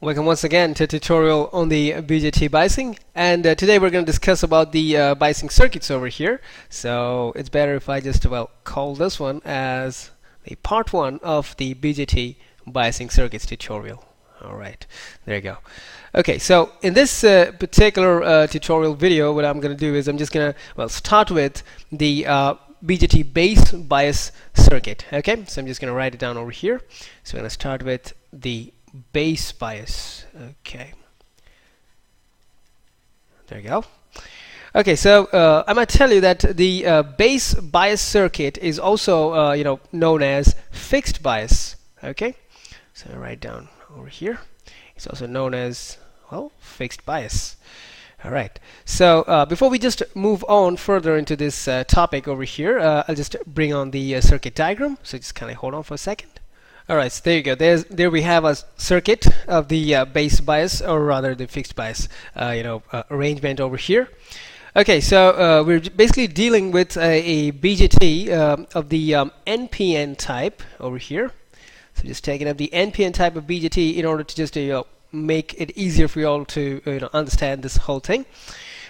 Welcome once again to a tutorial on the BJT biasing, and today we're going to discuss about the biasing circuits over here. So it's better if I just call this one as the part 1 of the BJT biasing circuits tutorial. Alright, there you go. Okay, so in this particular tutorial video, what I'm going to do is I'm just going to start with the BJT base bias circuit. Okay, so I'm just going to write it down over here. So I'm going to start with the base bias. Okay, there you go. Okay, so I'm going to tell you that the base bias circuit is also known as fixed bias. Okay, so I write down over here. It's also known as fixed bias. All right. So before we just move on further into this topic over here, I'll just bring on the circuit diagram. So just kind of hold on for a second. Alright, so there you go. There we have a circuit of the base bias, or rather the fixed bias, arrangement over here. Okay, so we're basically dealing with a BJT of the NPN type over here. So just taking up the NPN type of BJT in order to just make it easier for you all to understand this whole thing.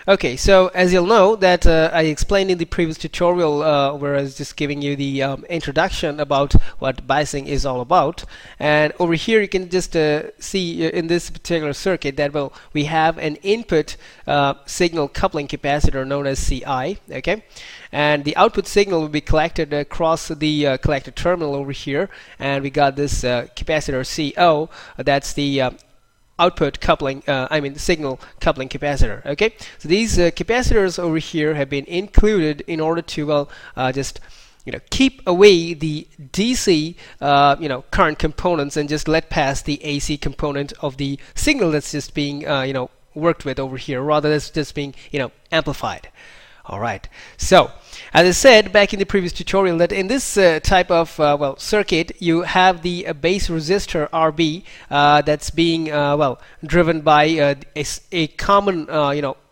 Okay, so as you'll know that I explained in the previous tutorial where I was just giving you the introduction about what biasing is all about, and over here you can just see in this particular circuit that we have an input signal coupling capacitor known as CI, okay, and the output signal will be collected across the collector terminal over here, and we got this capacitor CO, that's the output coupling, signal coupling capacitor. Okay, so these capacitors over here have been included in order to just keep away the DC current components and just let pass the AC component of the signal that's just being worked with over here, rather that's just being amplified. Alright, so as I said back in the previous tutorial that in this type of circuit you have the base resistor RB that's being driven by a common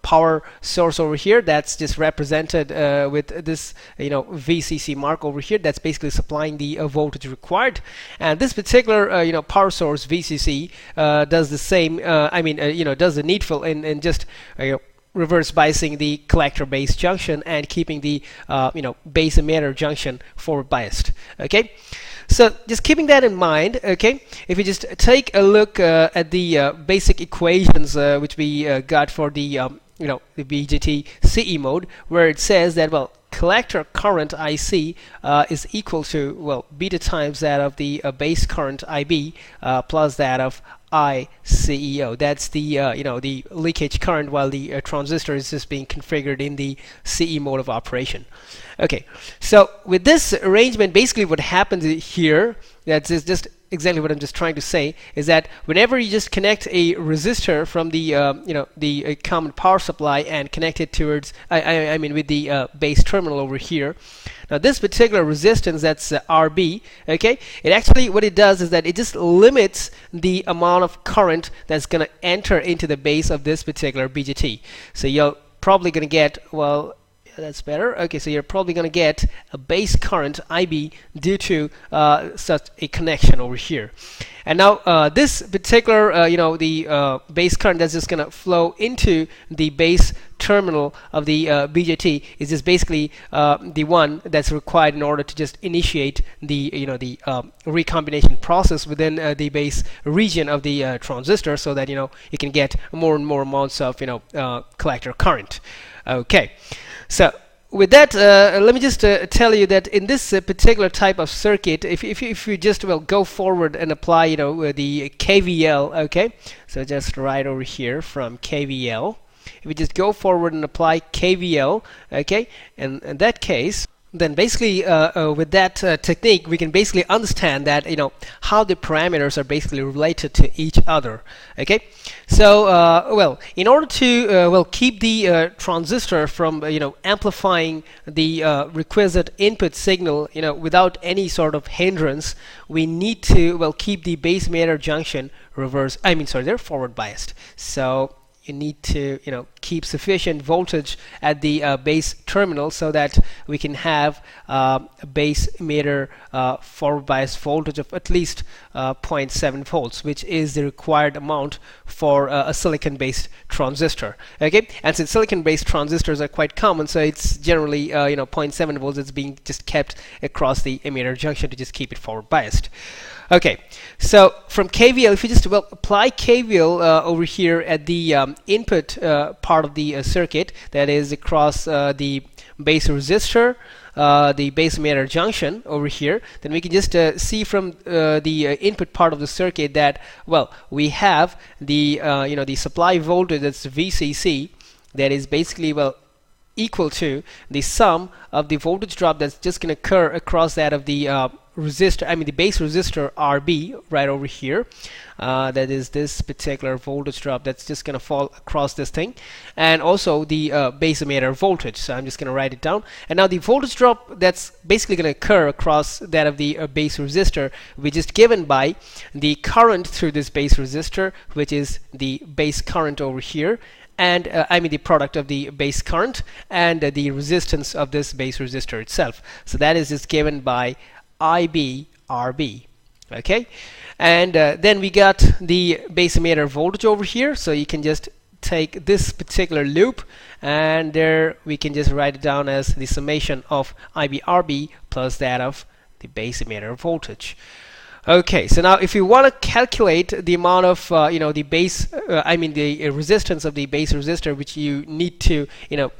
power source over here that's just represented with this VCC mark over here. That's basically supplying the voltage required, and this particular power source VCC does the same does the needful in just reverse biasing the collector base junction and keeping the base emitter junction forward biased. Okay, so just keeping that in mind, okay, if you just take a look at the basic equations which we got for the the BJT CE mode, where it says that collector current IC is equal to beta times that of the base current IB plus that of ICEO. That's the the leakage current while the transistor is just being configured in the CE mode of operation. Okay, so with this arrangement, basically what happens here, that's just exactly what I'm just trying to say, is that whenever you just connect a resistor from the the common power supply and connect it towards with the base terminal over here. Now this particular resistance, that's RB, okay, it actually, what it does is that it just limits the amount of current that's going to enter into the base of this particular BJT. So you're probably going to get, that's better. Okay, so you're probably going to get a base current IB due to such a connection over here. And now this particular the base current that's just going to flow into the base terminal of the BJT is just basically the one that's required in order to just initiate the the recombination process within the base region of the transistor, so that you can get more and more amounts of collector current. Okay, so with that, let me just tell you that in this particular type of circuit, if you just go forward and apply the KVL, okay, so just right over here from KVL, if we just go forward and apply KVL, okay, and in that case, then basically with that technique we can basically understand that how the parameters are basically related to each other. Okay, so in order to keep the transistor from amplifying the requisite input signal without any sort of hindrance, we need to keep the base emitter junction they're forward biased. So you need to keep sufficient voltage at the base terminal so that we can have a base emitter forward bias voltage of at least 0.7 volts, which is the required amount for a silicon based transistor. Okay, and since silicon based transistors are quite common, so it's generally 0.7 volts that's being just kept across the emitter junction to just keep it forward biased. Okay, so from KVL, if you just apply KVL over here at the input part of the circuit, that is across the base resistor, the base emitter junction over here, then we can just see from the input part of the circuit that we have the the supply voltage, that's VCC, that is basically equal to the sum of the voltage drop that's just going to occur across that of the resistor, the base resistor RB right over here. That is this particular voltage drop that's just going to fall across this thing, and also the base emitter voltage. So I'm just going to write it down. And now the voltage drop that's basically going to occur across that of the base resistor, which is given by the current through this base resistor, which is the base current over here, and the product of the base current and the resistance of this base resistor itself. So that is just given by IB RB. Okay, and then we got the base emitter voltage over here, so you can just take this particular loop, and there we can just write it down as the summation of IB RB plus that of the base emitter voltage. Okay, so now if you want to calculate the amount of the base the resistance of the base resistor, which you need to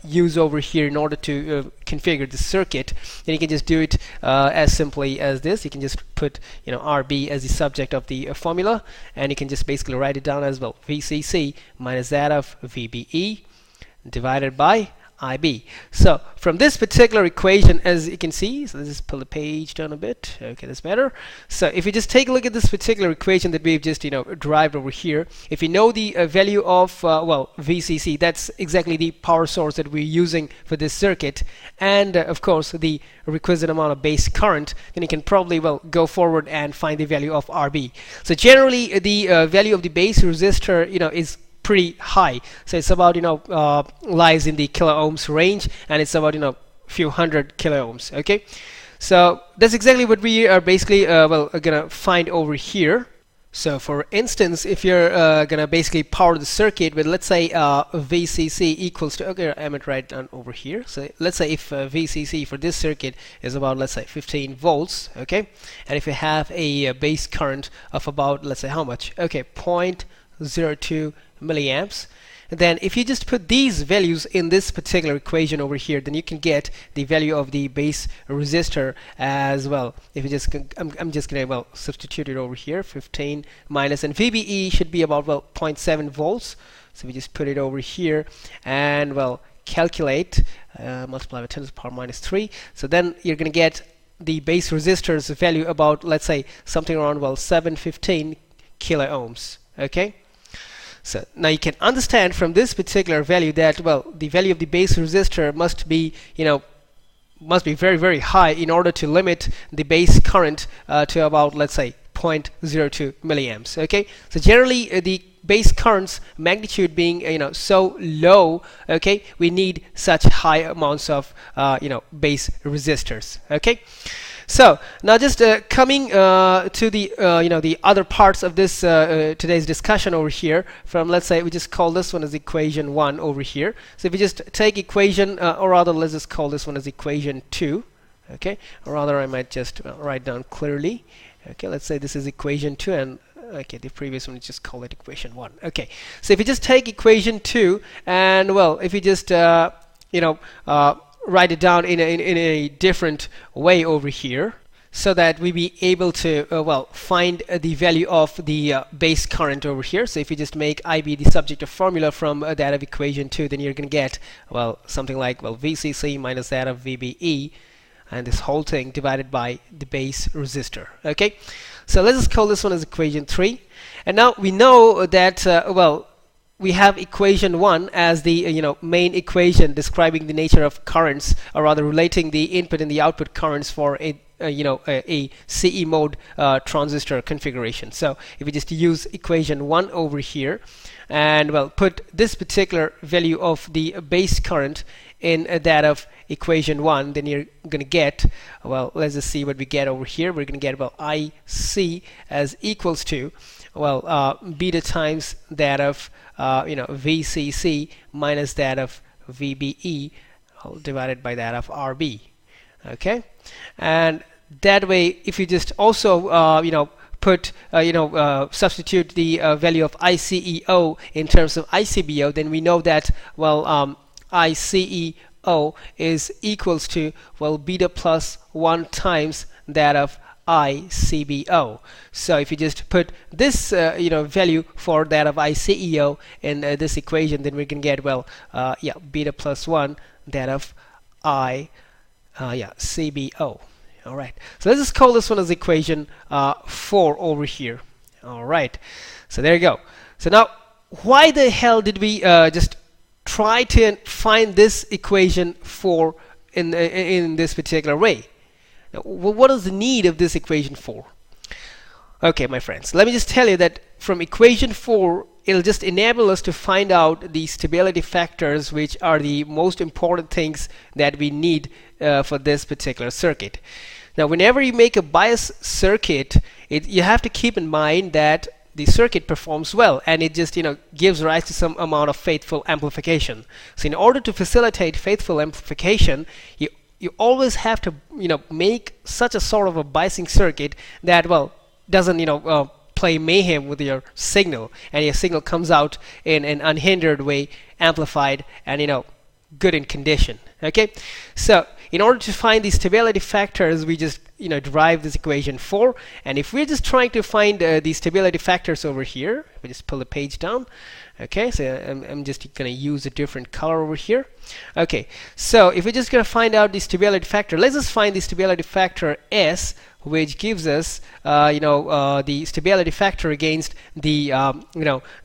use over here in order to configure the circuit, then you can just do it as simply as this. You can just put RB as the subject of the formula, and you can just basically write it down as VCC minus that of VBE divided by IB. So from this particular equation, as you can see, so let's just pull the page down a bit. Okay, that's better. So if you just take a look at this particular equation that we've just derived over here, if you know the value of VCC, that's exactly the power source that we're using for this circuit, and of course the requisite amount of base current, then you can probably go forward and find the value of RB. So generally the value of the base resistor is pretty high, so it's about lies in the kilo ohms range, and it's about few hundred kilo ohms. Okay, so that's exactly what we are basically gonna find over here. So for instance, if you're gonna basically power the circuit with, let's say, VCC equals to, okay, I'm gonna write down over here. So let's say if VCC for this circuit is about, let's say, 15 volts, okay, and if you have a base current of about, let's say, how much? Okay, 0.02 milliamps, then if you just put these values in this particular equation over here, then you can get the value of the base resistor as well. If you just I'm just gonna substitute it over here, 15 minus, and VBE should be about 0.7 volts, so we just put it over here and calculate, multiply by 10 to the power minus 3, so then you're gonna get the base resistor's value about, let's say, something around 715 kilo ohms. Okay, so now you can understand from this particular value that the value of the base resistor must be very, very high in order to limit the base current to about, let's say, 0.02 milliamps. Okay, so generally the base current's magnitude being so low, okay, we need such high amounts of base resistors. Okay, so now just coming to the the other parts of this today's discussion over here, from, let's say, we just call this one as equation 1 over here. So if we just take equation, or rather let's just call this one as equation 2, okay, or rather I might just write down clearly, okay, let's say this is equation 2, and okay, the previous one, just call it equation 1. Okay, so if you just take equation 2 and if you just write it down in a different way over here, so that we be able to find the value of the base current over here. So if you just make IB the subject of formula from that of equation 2, then you're going to get something like VCC minus that of VBE, and this whole thing divided by the base resistor. Okay, so let's just call this one as equation 3, and now we know that we have equation 1 as the main equation describing the nature of currents, or rather relating the input and the output currents for a a CE mode transistor configuration. So if we just use equation 1 over here and well put this particular value of the base current in that of equation 1, then you're going to get, well, let's just see what we get over here. We're going to get, well, IC as equals to, well, beta times that of VCC minus that of VBE divided by that of RB. Okay, and that way if you just also put substitute the value of ICEO in terms of ICBO, then we know that, well, ICEO is equals to, well, beta plus 1 times that of ICBO. So if you just put this value for that of ICEO in this equation, then we can get, well, beta plus 1 that of CBO. All right, so let's just call this one as equation 4 over here. All right, so there you go. So now, why the hell did we just try to find this equation 4 in this particular way? Now, what is the need of this equation 4? Okay, my friends, let me just tell you that from equation 4, it'll just enable us to find out the stability factors, which are the most important things that we need for this particular circuit. Now, whenever you make a bias circuit, you have to keep in mind that the circuit performs well, and it just gives rise to some amount of faithful amplification. So in order to facilitate faithful amplification, you always have to make such a sort of a biasing circuit that, well, doesn't play mayhem with your signal, and your signal comes out in an unhindered way, amplified and good in condition. Okay, so in order to find the stability factors, we just derive this equation 4, and if we're just trying to find the stability factors over here, we just pull the page down. Okay, so I'm just going to use a different color over here. Okay, so if we're just going to find out the stability factor, let's just find the stability factor S, which gives us the stability factor against the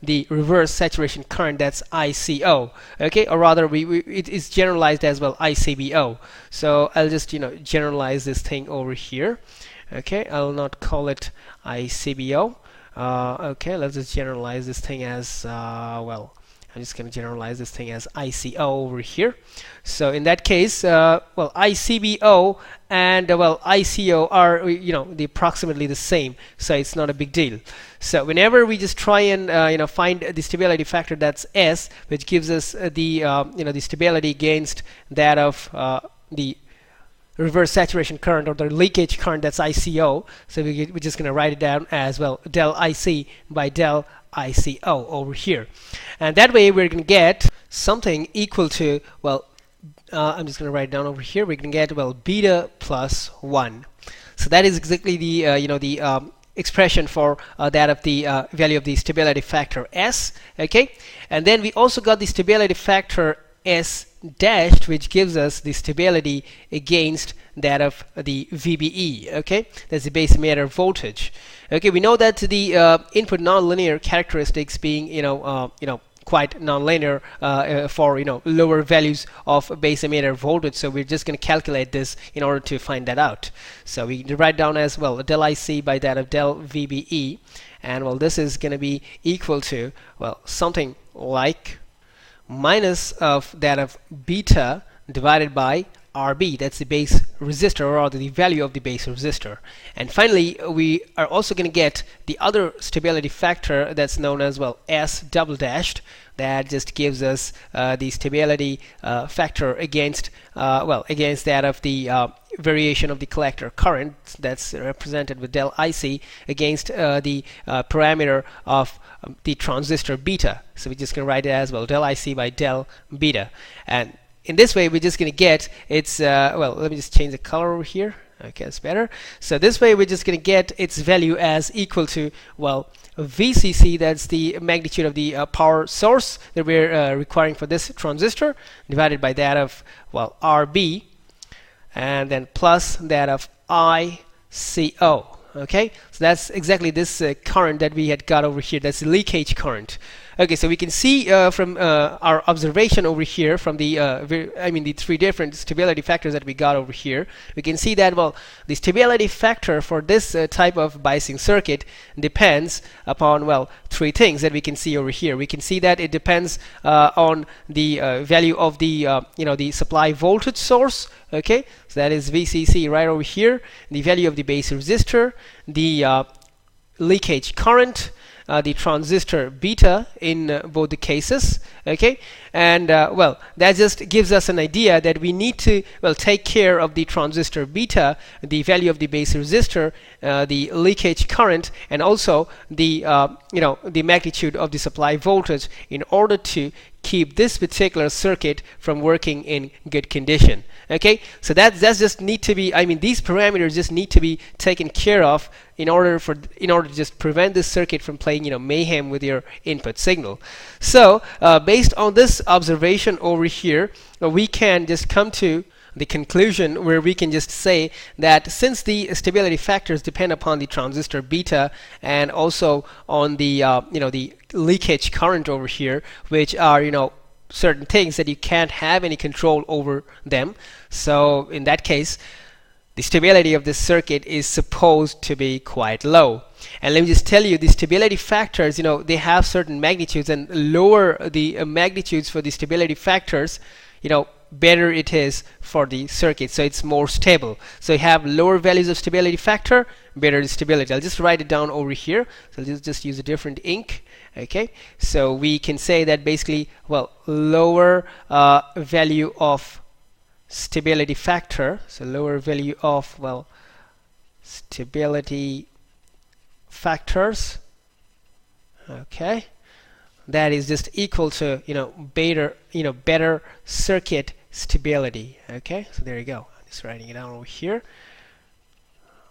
the reverse saturation current, that's ICO. Okay, or rather it is generalized as, well, ICBO. So I'll just generalize this thing over here. Okay, I'll not call it ICBO. Okay, let's just generalize this thing as well, I'm just going to generalize this thing as ICO over here. So in that case, well, ICBO and well, ICO are they're approximately the same, so it's not a big deal. So whenever we just try and find the stability factor, that's S, which gives us the the stability against that of the reverse saturation current or the leakage current, that's ICO. So we're just going to write it down as, well, del IC by del ICO over here, and that way we're going to get something equal to, well, I'm just going to write it down over here. We can get, well, beta plus 1. So that is exactly the expression for that of the value of the stability factor S. Okay, and then we also got the stability factor S dashed, which gives us the stability against that of the VBE. Okay, that's the base emitter voltage. Okay, we know that the input nonlinear characteristics being quite nonlinear for lower values of base emitter voltage, so we're just going to calculate this in order to find that out. So we write down as, well, del IC by that of del VBE, and well, this is going to be equal to, well, something like minus of that of beta divided by RB, that's the base resistor, or rather the value of the base resistor. And finally, we are also going to get the other stability factor that's known as, well, S double dashed. That just gives us the stability factor against against that of the variation of the collector current, that's represented with del IC, against the parameter of the transistor beta. So we're just going to write it as, well, del IC by del beta, and in this way we're just going to get its well, let me just change the color over here. Okay, that's better. So this way we're just going to get its value as equal to, well, VCC, that's the magnitude of the power source that we're requiring for this transistor, divided by that of, well, RB, and then plus that of ICO. Okay, So that's exactly this current that we had got over here. That's the leakage current. Okay, so we can see from our observation over here from the the three different stability factors that we got over here, we can see that, well, the stability factor for this type of biasing circuit depends upon, well, three things that we can see over here. We can see that it depends on the value of the the supply voltage source. Okay, so that is VCC right over here, the value of the base resistor, the leakage current, the transistor beta in both the cases. Okay, and well, that just gives us an idea that we need to, well, take care of the transistor beta, the value of the base resistor, the leakage current, and also the the magnitude of the supply voltage in order to keep this particular circuit from working in good condition. Okay, so that's just need to be, these parameters just need to be taken care of in order to just prevent this circuit from playing mayhem with your input signal. So based on this observation over here, we can just come to the conclusion where we can just say that since the stability factors depend upon the transistor beta and also on the the leakage current over here, which are certain things that you can't have any control over them, so in that case the stability of this circuit is supposed to be quite low. And let me just tell you, the stability factors, they have certain magnitudes, and lower the magnitudes for the stability factors, better it is for the circuit, so it's more stable. So you have lower values of stability factor, better the stability. I'll just write it down over here, so I'll just use a different ink. Okay, so we can say that basically, well, lower value of stability factor, so lower value of, well, stability factors, okay, that is just equal to better circuit stability. Okay, so there you go. I'm just writing it down over here.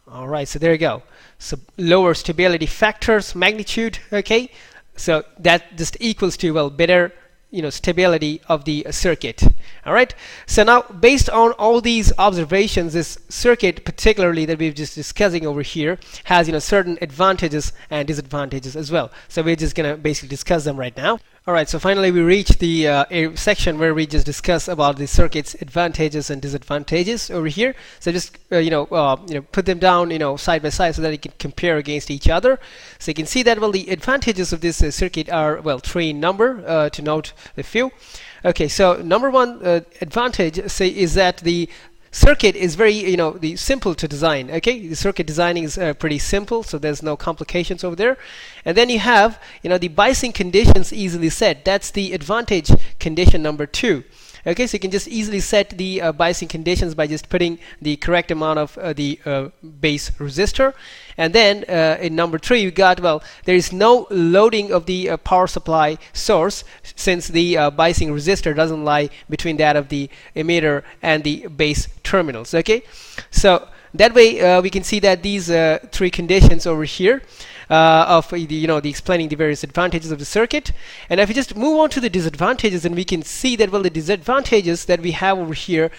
All right, so there you go. So lower stability factors magnitude. Okay, so that just equals to, well, better stability of the circuit. All right, so now based on all these observations, this circuit particularly that we've just discussing over here has certain advantages and disadvantages as well. So we're just gonna basically discuss them right now. All right, so finally we reached the section where we just discuss about the circuit's advantages and disadvantages over here. So just put them down side by side so that you can compare against each other. So you can see that, well, the advantages of this circuit are, well, three in number, to note a few. Okay, so number one advantage is that the circuit is very simple to design. Okay, the circuit designing is pretty simple, so there's no complications over there. And then you have the biasing conditions easily set. That's the advantage condition number two. Okay, so you can just easily set the biasing conditions by just putting the correct amount of the base resistor. And then in number three, you got, well, there is no loading of the power supply source, since the biasing resistor doesn't lie between that of the emitter and the base terminals. Okay, so that way we can see that these three conditions over here of the explaining the various advantages of the circuit. And if we just move on to the disadvantages, then we can see that, well, the disadvantages that we have over here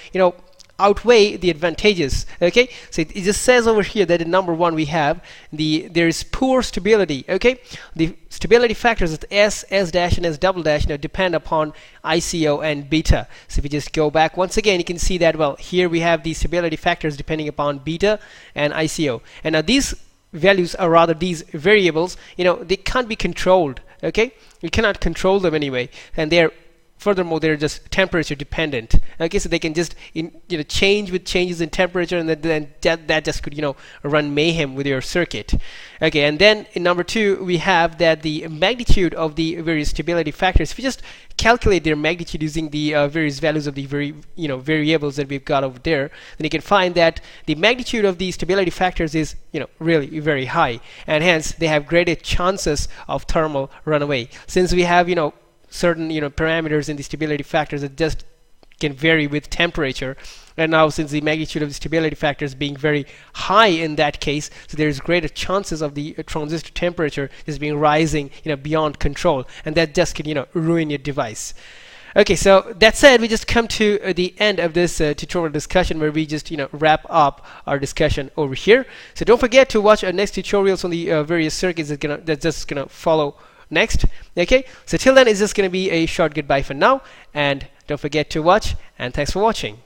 outweigh the advantages. Okay, so it just says over here that in number one we have there is poor stability. Okay, the stability factors of S, S dash, and S double dash depend upon ICO and beta. So if we just go back once again, you can see that, well, here we have the stability factors depending upon beta and ICO. And now these values, or rather these variables, they can't be controlled. Okay, you cannot control them anyway, and furthermore they're just temperature dependent. Okay, so they can just change with changes in temperature, and then that just could run mayhem with your circuit. Okay, and then in number two we have that the magnitude of the various stability factors, if you just calculate their magnitude using the various values of the variables that we've got over there, then you can find that the magnitude of the stability factors is really very high, and hence they have greater chances of thermal runaway, since we have certain parameters in the stability factors that just can vary with temperature. And now, since the magnitude of the stability factors being very high in that case, so there's greater chances of the transistor temperature just being rising beyond control, and that just can ruin your device. Okay, so that said, we just come to the end of this tutorial discussion, where we just wrap up our discussion over here. So don't forget to watch our next tutorials on the various circuits that's just gonna follow next. Okay, so till then, it's just gonna be a short goodbye for now, and don't forget to watch, and thanks for watching.